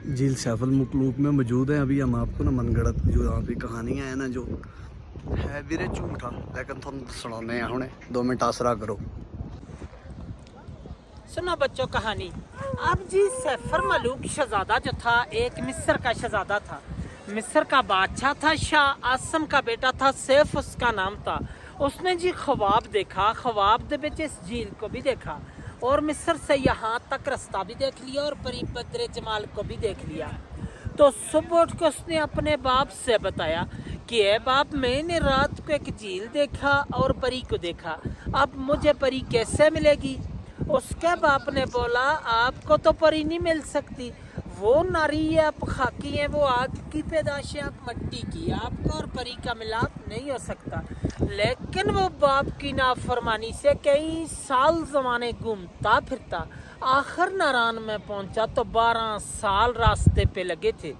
झील सैफ अल मखलूक में मौजूद है। अभी हम आपको ना मनगढ़ंत जो यहाँ पे कहानियाँ हैं ना, जो है वीरे झूठा, लेकिन थोड़ा सुनाने हैं हुणे। 2 मिनट आसरा करो। सुनो बच्चों कहानी। अब जी सैफ अल मखलूक शहजादा जो था, एक मिस्र का शहजादा था। मिस्र का बादशाह था, शाह आसम का बेटा था, सैफ उसका नाम था। उसने जी ख्वाब देखा, ख्वाब दे विच इस झील को भी देखा और मिस्र से यहाँ तक रास्ता भी देख लिया और परी बद्रे जमाल को भी देख लिया। तो सुबह उठ के उसने अपने बाप से बताया कि ए बाप, मैंने रात को एक झील देखा और परी को देखा, अब मुझे परी कैसे मिलेगी? उसके बाप ने बोला, आपको तो परी नहीं मिल सकती, वो नारी है, आप खाकी हैं, वो आग की पैदाश है, आप मट्टी की, आपका और परी का मिलाप नहीं हो सकता। लेकिन वो बाप की नाफरमानी से कई साल ज़माने घूमता फिरता आखिर नारान में पहुंचा तो 12 साल रास्ते पे लगे थे।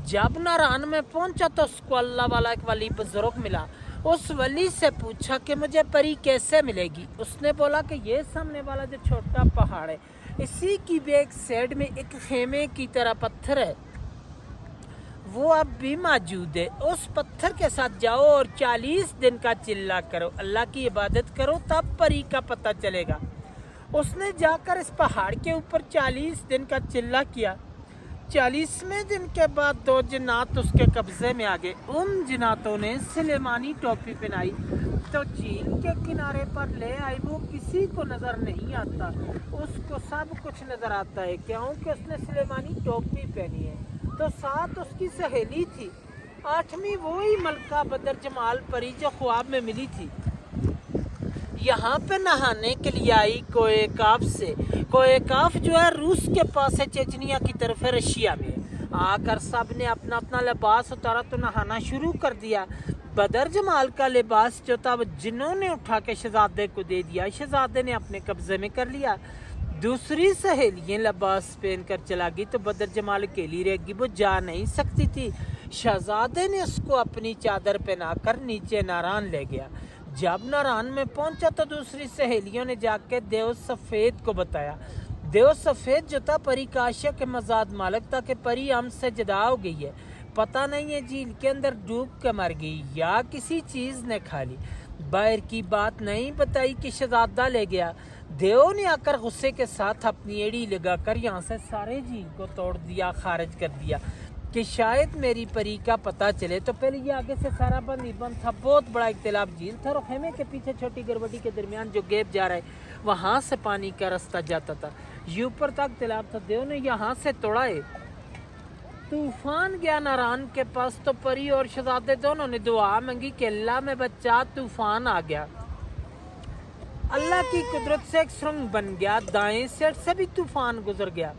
जब नारान में पहुंचा तो उसको अल्लाह वाला एक वली बुजुर्ग मिला। उस वली से पूछा कि मुझे परी कैसे मिलेगी? उसने बोला कि ये सामने वाला जो छोटा पहाड़ है, इसी की बैक साइड में एक खेमे की तरह पत्थर है, वो अब भी मौजूद है। उस पत्थर के साथ जाओ और 40 दिन का चिल्ला करो, अल्लाह की इबादत करो, तब परी का पता चलेगा। उसने जाकर इस पहाड़ के ऊपर 40 दिन का चिल्ला किया। 40वें दिन के बाद 2 जिन्नात उसके कब्जे में आ गए। उन जिन्नातों ने सुलेमानी टोपी पहनाई तो झील के किनारे पर ले आई। वो किसी को नजर नहीं आता, उसको सब कुछ नजर आता है क्योंकि उसने सुलेमानी टोपी पहनी है। तो साथ उसकी सहेली थी, 8वीं वही मलका बदर जमाल परी जो ख्वाब में मिली थी। यहाँ पे नहाने के लिए आई कोए काफ से। कोए काफ जो है रूस के पास है, चेचनिया की तरफ है, रशिया में। आकर सब ने अपना अपना लिबास उतारा तो नहाना शुरू कर दिया। बदर जमाल का लिबास जो था वो जिन्होंने उठा के शहजादे को दे दिया, शहजादे ने अपने कब्जे में कर लिया। दूसरी सहेलियाँ लिबास पहन कर चला गई तो बदर जमाल अकेली रह गई, वो जा नहीं सकती थी। शहजादे ने उसको अपनी चादर पहनाकर नीचे नारान ले गया। जब नारान में पहुंचा तो दूसरी सहेलियों ने जाके देव सफ़ेद को बताया। देव सफ़ेद जो था परी का आशिक मजाद मालिक था कि परी हमसे जुदा हो गई है, पता नहीं है झील के अंदर डूब के मर गई या किसी चीज़ ने खा ली। बाहर की बात नहीं बताई कि शहजादा ले गया। देव ने आकर गुस्से के साथ अपनी एड़ी लगाकर यहाँ से सारे झील को तोड़ दिया, खारिज कर दिया कि शायद मेरी परी का पता चले। तो पहले ये आगे से सारा बंद ही बंद था, बहुत बड़ा एक तालाब झील था और खेमे के पीछे छोटी गरबटी के दरमियान जो गैप जा रहा है, वहाँ से पानी का रास्ता जाता था। ये ऊपर तक तालाब था। देव ने यहाँ से तोड़ा है। तूफान गया नारान के पास तो परी और शहजादे दोनों ने दुआ मांगी कि अल्लाह में बच्चा, तूफान आ गया। अल्लाह की कुदरत से एक सुरंग बन गया, दाएं साइड से भी तूफान गुजर गया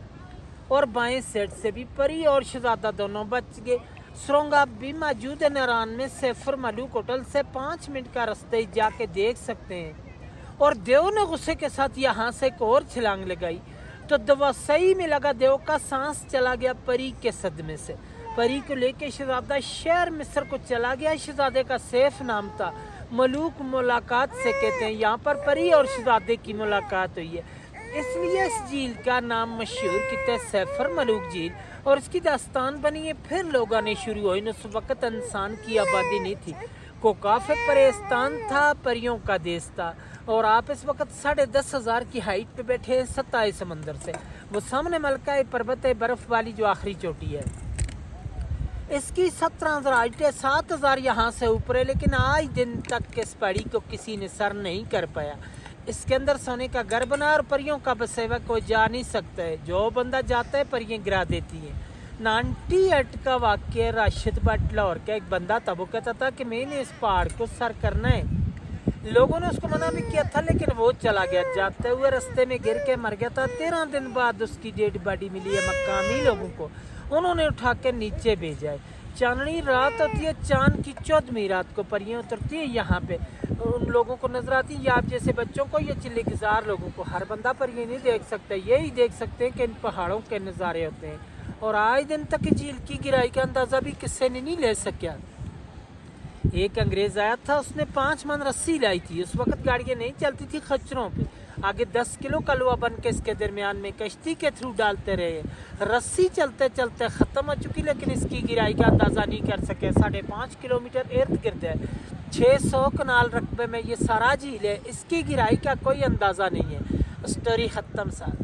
और बाएं साइड से भी। परी और शहजादा दोनों बच गए। सुरंग अब भी मौजूद है नारान में। सैफ अल मखलूक होटल से 5 मिनट का रास्ते जाके देख सकते हैं। और देव ने गुस्से के साथ यहाँ से एक और छलांग लगाई तो दवा सही में लगा। देव का सांस चला गया परी के सदमे से। परी को लेके शहजादा शहर मिस्र को चला गया। शहजादे का सैफ नाम था। मलूक मुलाकात से कहते हैं, यहाँ पर परी और शहजादे की मुलाकात हुई है, इसलिए इस झील का नाम मशहूर किया सैफ अल मखलूक झील। और इसकी दास्तान बनी है। फिर लोग आने शुरू हुए। उस वक्त इंसान की आबादी नहीं थी, को काफी परेस्तान था, परियों का देश था। और आप इस वक्त 10,500 की हाइट पे बैठे हैं 27 समंदर से। वो सामने मलका पर्वत है, बर्फ वाली जो आखिरी चोटी है, इसकी 17,000 हाइट है, 7,000 यहाँ से ऊपर है। लेकिन आज दिन तक इस पहाड़ी को किसी ने सर नहीं कर पाया। इसके अंदर सोने का घर बना और परियों का बसेवा कोई जा नहीं सकता है। जो बंदा जाता है परियां गिरा देती हैं। 98 का वाक्य राशिद भट्ट लाहौर का एक बंदा था, वो कहता था कि मैंने इस पहाड़ को सर करना है। लोगों ने उसको मना भी किया था लेकिन वो चला गया। जाते हुए रास्ते में गिर के मर गया था। 13 दिन बाद उसकी डेड बॉडी मिली है। मकामी लोगों को उन्होंने उठा के नीचे भेजा है। चांदनी रात होती है, चांद की 14वीं रात को परियां उतरती है यहाँ पे। उन लोगों को नजर आती है, आप जैसे बच्चों को या चिल्ली गुजार लोगों को। हर बंदा परियां नहीं देख सकता, यही देख सकते हैं कि इन पहाड़ों के नज़ारे होते हैं। और आज दिन तक झील की गिराई का अंदाज़ा भी किसी ने नहीं ले सका। एक अंग्रेज आया था, उसने 5 मन रस्सी लाई थी। उस वक्त गाड़ियाँ नहीं चलती थी खच्चरों पे। आगे 10 किलो का लोहा बन के इसके दरमियान में कश्ती के थ्रू डालते रहे, रस्सी चलते चलते ख़त्म हो चुकी, लेकिन इसकी गहराई का अंदाज़ा नहीं कर सके। 5.5 किलोमीटर इर्द गिर्द है, 600 कनाल रकबे में ये सारा झील है, इसकी गहराई का कोई अंदाज़ा नहीं है। स्टोरी ख़त्म सर।